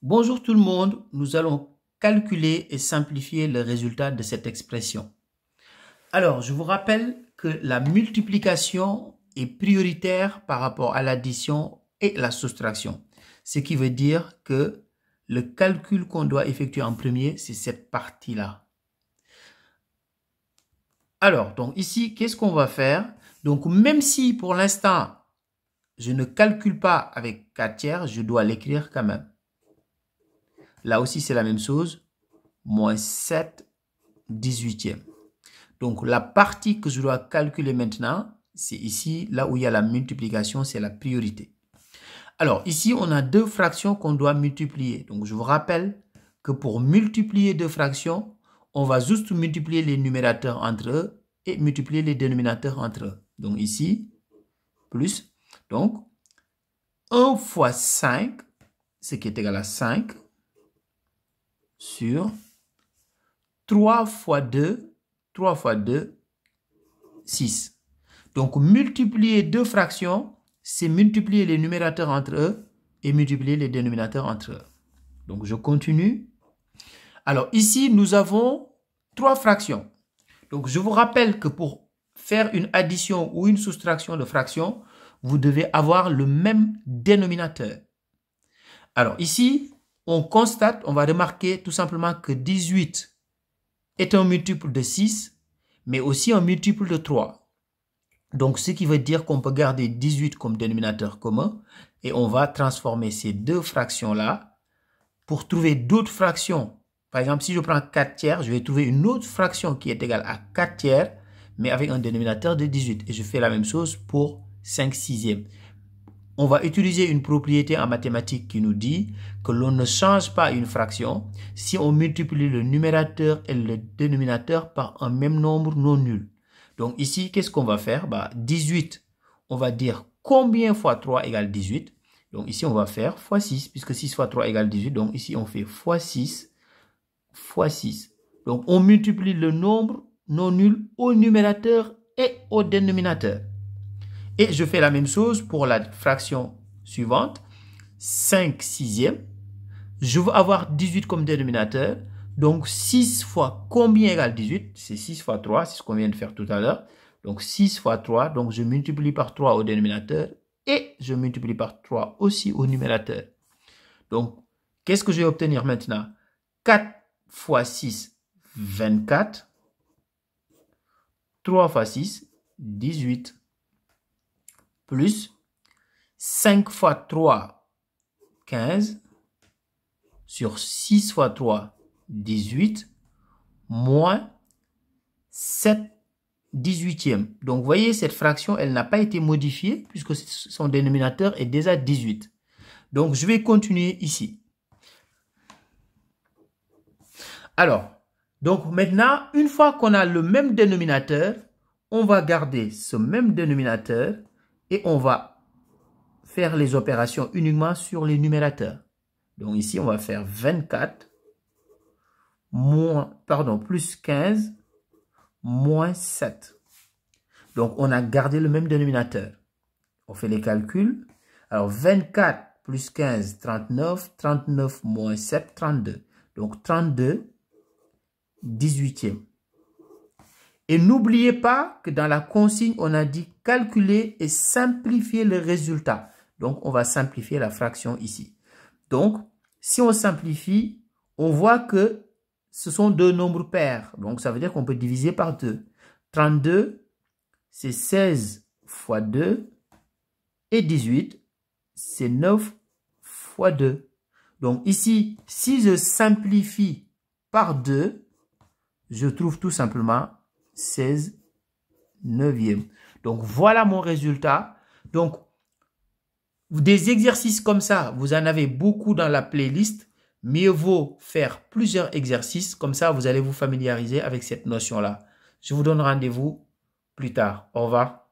Bonjour tout le monde, nous allons calculer et simplifier le résultat de cette expression. Alors, je vous rappelle que la multiplication est prioritaire par rapport à l'addition et la soustraction. Ce qui veut dire que le calcul qu'on doit effectuer en premier, c'est cette partie-là. Alors, donc ici, qu'est-ce qu'on va faire? Donc, même si pour l'instant, je ne calcule pas avec 4/3, je dois l'écrire quand même. Là aussi, c'est la même chose. Moins 7/18. Donc, la partie que je dois calculer maintenant, c'est ici, là où il y a la multiplication, c'est la priorité. Alors, ici, on a deux fractions qu'on doit multiplier. Donc, je vous rappelle que pour multiplier deux fractions, on va juste multiplier les numérateurs entre eux et multiplier les dénominateurs entre eux. Donc, ici, plus. Donc, 1 fois 5, ce qui est égal à 5, sur 3 fois 2, 6. Donc, multiplier deux fractions, c'est multiplier les numérateurs entre eux et multiplier les dénominateurs entre eux. Donc, je continue. Alors, ici, nous avons trois fractions. Donc, je vous rappelle que pour faire une addition ou une soustraction de fractions, vous devez avoir le même dénominateur. Alors, ici, on constate, on va remarquer tout simplement que 18 est un multiple de 6, mais aussi un multiple de 3. Donc, ce qui veut dire qu'on peut garder 18 comme dénominateur commun et on va transformer ces deux fractions-là pour trouver d'autres fractions. Par exemple, si je prends 4/3, je vais trouver une autre fraction qui est égale à 4/3, mais avec un dénominateur de 18. Et je fais la même chose pour 5/6. On va utiliser une propriété en mathématiques qui nous dit que l'on ne change pas une fraction si on multiplie le numérateur et le dénominateur par un même nombre non nul. Donc ici, qu'est-ce qu'on va faire? 18, on va dire combien fois 3 égale 18. Donc ici, on va faire fois 6, puisque 6 fois 3 égale 18. Donc ici, on fait fois 6 fois 6. Donc on multiplie le nombre non nul au numérateur et au dénominateur. Et je fais la même chose pour la fraction suivante, 5/6. Je veux avoir 18 comme dénominateur. Donc 6 fois combien égale 18? C'est 6 fois 3, c'est ce qu'on vient de faire tout à l'heure. Donc 6 fois 3, donc je multiplie par 3 au dénominateur et je multiplie par 3 aussi au numérateur. Donc, qu'est-ce que je vais obtenir maintenant? 4 fois 6, 24. 3 fois 6, 18. Plus 5 fois 3, 15, sur 6 fois 3, 18, moins 7/18. Donc, vous voyez, cette fraction, elle n'a pas été modifiée puisque son dénominateur est déjà 18. Donc, je vais continuer ici. Alors, donc maintenant, une fois qu'on a le même dénominateur, on va garder ce même dénominateur et on va faire les opérations uniquement sur les numérateurs. Donc ici, on va faire 24 plus 15 moins 7. Donc, on a gardé le même dénominateur. On fait les calculs. Alors, 24 plus 15, 39. 39 moins 7, 32. Donc, 32/18. Et n'oubliez pas que dans la consigne, on a dit calculer et simplifier le résultat. Donc, on va simplifier la fraction ici. Donc, si on simplifie, on voit que ce sont deux nombres pairs. Donc, ça veut dire qu'on peut diviser par 2. 32, c'est 16 fois 2. Et 18, c'est 9 fois 2. Donc, ici, si je simplifie par 2, je trouve tout simplement 16/9. Donc, voilà mon résultat. Donc, des exercices comme ça, vous en avez beaucoup dans la playlist. Mieux vaut faire plusieurs exercices. Comme ça, vous allez vous familiariser avec cette notion-là. Je vous donne rendez-vous plus tard. Au revoir.